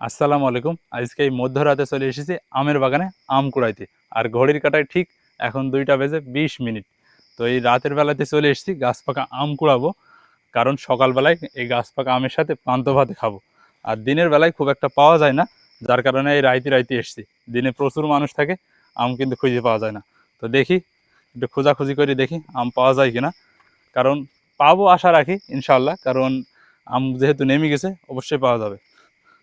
আসসালামু আলাইকুম। আজকে এই মধ্যরাতে চলে এসেছি আমের বাগানে আম কুড়াইতে। আর ঘড়ির কাঁটায় ঠিক এখন 2টা বেজে 20 মিনিট। তো এই রাতের বেলাতে চলে এসেছি গাছ পাকা আম কুড়াবো, কারণ সকালবেলায় এই গাছ পাকা আমের সাথে পান্তা ভাতে খাবো। আর দিনের বেলায় খুব একটা পাওয়া যায় না, যার কারণে এই রাইতে রাইতে এসেছি। দিনে প্রচুর মানুষ থাকে, আম কিন্তু খুঁজে পাওয়া যায় না। তো দেখি একটু খোঁজাখুঁজি করে দেখি আম পাওয়া যায় কিনা, কারণ পাবো আশা রাখি ইনশাল্লাহ, কারণ আম যেহেতু নেমে গেছে অবশ্যই পাওয়া যাবে।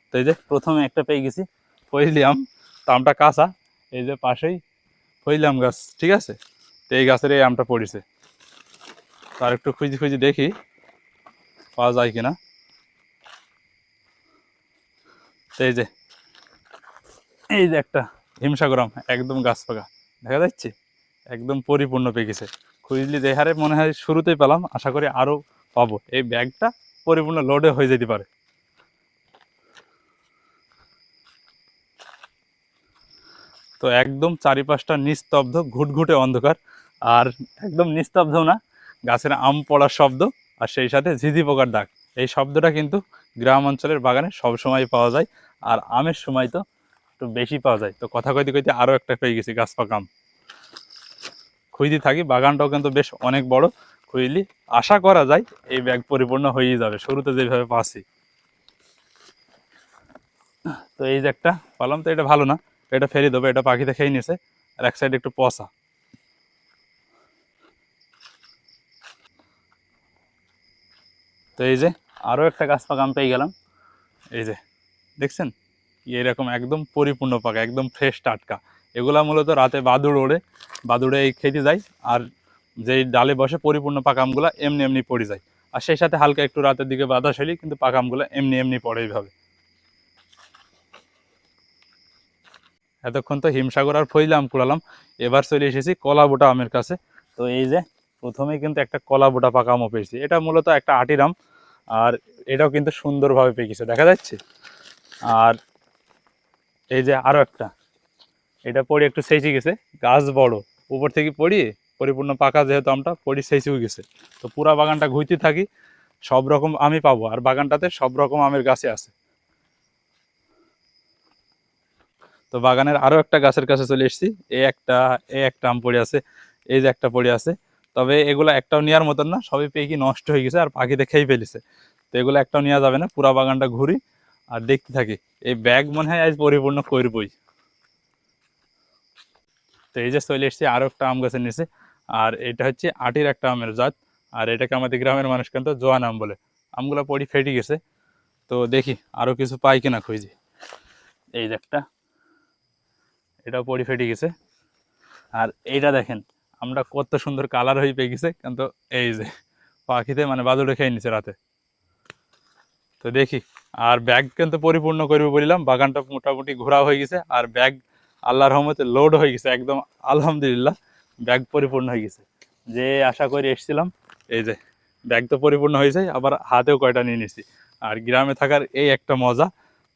তো এই যে প্রথমে একটা পেয়ে গেছি ফজলি আম। তো আমটা কাঁচা, এই যে পাশেই ফজলি আম গাছ, ঠিক আছে। তো এই গাছের এই আমটা পড়েছে, তার একটু খুঁজি খুঁজি দেখি পাওয়া যায় কিনা। তো এই যে একটা হিমসাগর আম, একদম গাছ পাকা দেখা যাচ্ছে, একদম পরিপূর্ণ পেয়ে গেছে। খুঁজলি যে হারে মনে হয় শুরুতেই পেলাম, আশা করি আরও পাবো। এই ব্যাগটা পরিপূর্ণ লোডে হয়ে যেতে পারে। তো একদম চারিপাশটা নিস্তব্ধ, ঘুটঘুটে অন্ধকার। আর একদম নিস্তব্ধ না, গাছের আম পড়ার শব্দ আর সেই সাথে ঝিঝি পোকার ডাক। এই শব্দটা কিন্তু গ্রাম অঞ্চলের বাগানে সবসময় পাওয়া যায়, আর আমের সময় তো একটু বেশি পাওয়া যায়। তো কথা কইতে কইতে আরও একটা পেয়ে গেছি গাছ পাকা আম। খুঁজতে থাকি, বাগানটাও কিন্তু বেশ অনেক বড়। খুঁজলি আশা করা যায় এই ব্যাগ পরিপূর্ণ হয়েই যাবে, শুরুতে যেভাবে পাচ্ছি। তো এই যে একটা পালাম, তো এটা ভালো না, এটা ফেলে দেবো, এটা পাখিতে খেয়ে নিয়েছে। আর এক সাইড একটু পচা। তো এই যে আরও একটা গাছ পাকা আম পেয়ে গেলাম। এই যে দেখছেন, এরকম একদম পরিপূর্ণ পাকা, একদম ফ্রেশ টাটকা। এগুলা মূলত রাতে বাদুড় ওড়ে, বাদুড়ে এই খেতে যায়। আর যেই ডালে বসে পরিপূর্ণ পাকা আমগুলো এমনি এমনি পড়ে যায়। আর সেই সাথে হালকা একটু রাতের দিকে বাতাস হলেই কিন্তু পাকা আমগুলো এমনি এমনি পড়ে এইভাবে। এতক্ষণ তো হিমসাগর আর ফইলা আম কুড়ালাম, এবার চলে এসেছি কলা বোটা আমের কাছে। তো এই যে প্রথমেই কিন্তু একটা কলা বোটা পাকা আমও পেয়েছি। এটা মূলত একটা আটির আম, আর এটাও কিন্তু সুন্দরভাবে পেকেছে দেখা যাচ্ছে। আর এই যে আরও একটা, এটা পড়ে একটু সেচে গেছে, গাছ বড়, উপর থেকে পড়িয়ে পরিপূর্ণ পাকা যেহেতু আমটা পড়ি সেচেও গেছে। তো পুরা বাগানটা ঘুরতে থাকি, সব রকম আমি পাবো। আর বাগানটাতে সব রকম আমের গাছে আছে। তো বাগানের আরও একটা গাছের কাছে চলে এসেছি। এই একটা আম পড়ে আছে, এই যে একটা পড়ে আছে। তবে এগুলো একটাও নেওয়ার মতন না, সবই পেয়ে নষ্ট হয়ে গেছে আর পাখিতে খেয়ে ফেলেছে। তো এগুলো একটাও নেওয়া যাবে না, পুরা বাগানটা ঘুরি আর দেখতে থাকি। এই ব্যাগ মনে হয় আজ পরিপূর্ণ করবই। তো এই যে চলে এসেছি আরও একটা আম গাছের নিচে। আর এটা হচ্ছে আটির একটা আমের জাত। আর এটাকে আমাদের গ্রামের মানুষ কিন্তু জোয়ান আম বলে। আমগুলো পড়ি ফেটে গেছে। তো দেখি আরও কিছু পাই কিনা খুঁজি। এই যে একটা, এটাও পড়ি ফেটে গেছে। আর এইটা দেখেন, আমরা কত সুন্দর কালার হয়ে পেয়ে গেছে, কিন্তু এই যে পাখিতে মানে বাদুড়ে খেয়ে নিছে রাতে। তো দেখি, আর ব্যাগ কিন্তু পরিপূর্ণ করবো বললাম, বাগানটা মোটামুটি ঘোরা হয়ে গেছে। আর ব্যাগ আল্লাহর রহমতে লোড হয়ে গেছে একদম, আলহামদুলিল্লাহ। ব্যাগ পরিপূর্ণ হয়ে গেছে, যে আশা করে এসেছিলাম। এই যে ব্যাগ তো পরিপূর্ণ হয়েছে, আবার হাতেও কয়টা নিয়ে নিছি। আর গ্রামে থাকার এই একটা মজা।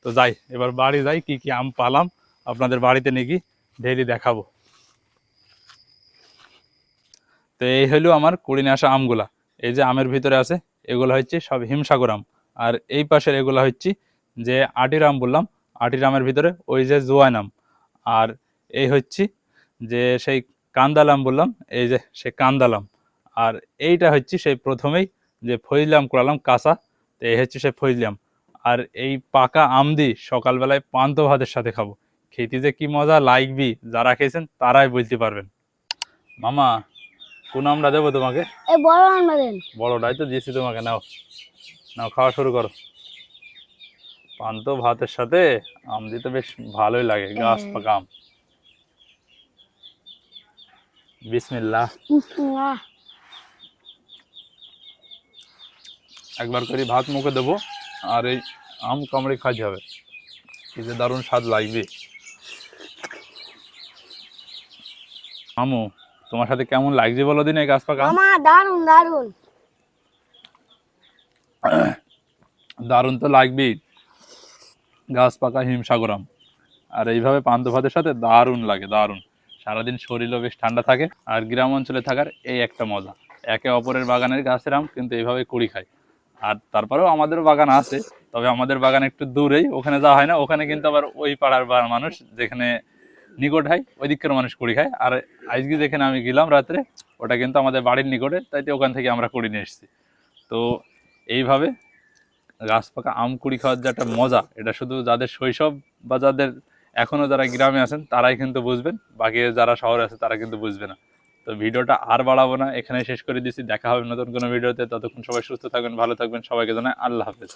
তো যাই, এবার বাড়ি যাই, কি কি আম পালাম আপনাদের বাড়িতে নাকি ডেইলি দেখাবো। তো এই হলো আমার কুড়িনে আসা আমগুলা। এই যে আমের ভিতরে আছে, এগুলো হচ্ছে সব হিমসাগর আম। আর এই পাশের এগুলো হচ্ছে যে আটির আম বললাম, আটির আমের ভিতরে ওই যে জোয়ান আম। আর এই হচ্ছে যে সেই কান্দালাম বললাম, এই যে সে কান্দালাম। আর এইটা হচ্ছে সেই প্রথমেই যে ফজলাম কুড়ালাম কাঁচা, তো এই হচ্ছে সে ফজলাম। আর এই পাকা আম দিয়ে সকালবেলায় পান্ত ভাতের সাথে খাবো, খেতে যে কি মজা লাগবি, যারা খেয়েছেন তারাই বলতে পারবেন। মামা, কোন আমটা দেবো তোমাকে? এই বড় আনবা দেন। বড়টাই তো দিয়েছি তোমাকে, নাও নাও, খাওয়া শুরু করো। পান্ত ভাতের সাথে আম দিতে বেশ ভালোই লাগে, গাছ পাকা আম। বিসমিল্লাহ। একবার করে ভাত মুখে দেবো, আর এই আম কামড়ে খাওয়া হবে, কি যে দারুণ স্বাদ লাগবে। আমু, তোমার সাথে কেমন লাগছে বলো দিন এই গাছ পাকা আম? মামা দারুন দারুন। দারুণ তো লাগবেই, গাছ পাকা হিমসাগর আম। আর এইভাবে পান্ত ভাতের সাথে দারুণ লাগে, দারুণ। সারাদিন শরীরও বেশ ঠান্ডা থাকে। আর গ্রাম অঞ্চলে থাকার এই একটা মজা, একে অপরের বাগানের গাছের আম কিন্তু এইভাবে কুড়ি খায়। আর তারপরেও আমাদের বাগান আছে, তবে আমাদের বাগান একটু দূরেই, ওখানে যাওয়া হয় না। ওখানে কিন্তু আবার ওই পাড়ার মানুষ যেখানে নিকট হয় ওই দিকের মানুষ কুড়ি খায়। আর আজকে যেখানে আমি গেলাম রাত্রে, ওটা কিন্তু আমাদের বাড়ির নিকটে, তাইতে ওখান থেকে আমরা কুড়ি নিয়ে এসেছি। তো এইভাবে গাছ পাকা আম কুড়ি খাওয়ার যে একটা মজা, এটা শুধু যাদের শৈশব বা যাদের এখনো যারা গ্রামে আছেন তারাই কিন্তু বুঝবেন, বাকি যারা শহরে আছে তারা কিন্তু বুঝবে না। তো ভিডিওটা আর বাড়াবো না, এখানে শেষ করে দিচ্ছি। দেখা হবে নতুন কোনো ভিডিওতে। ততক্ষণ সবাই সুস্থ থাকবেন, ভালো থাকবেন। সবাইকে জানাই আল্লাহ হাফেজ।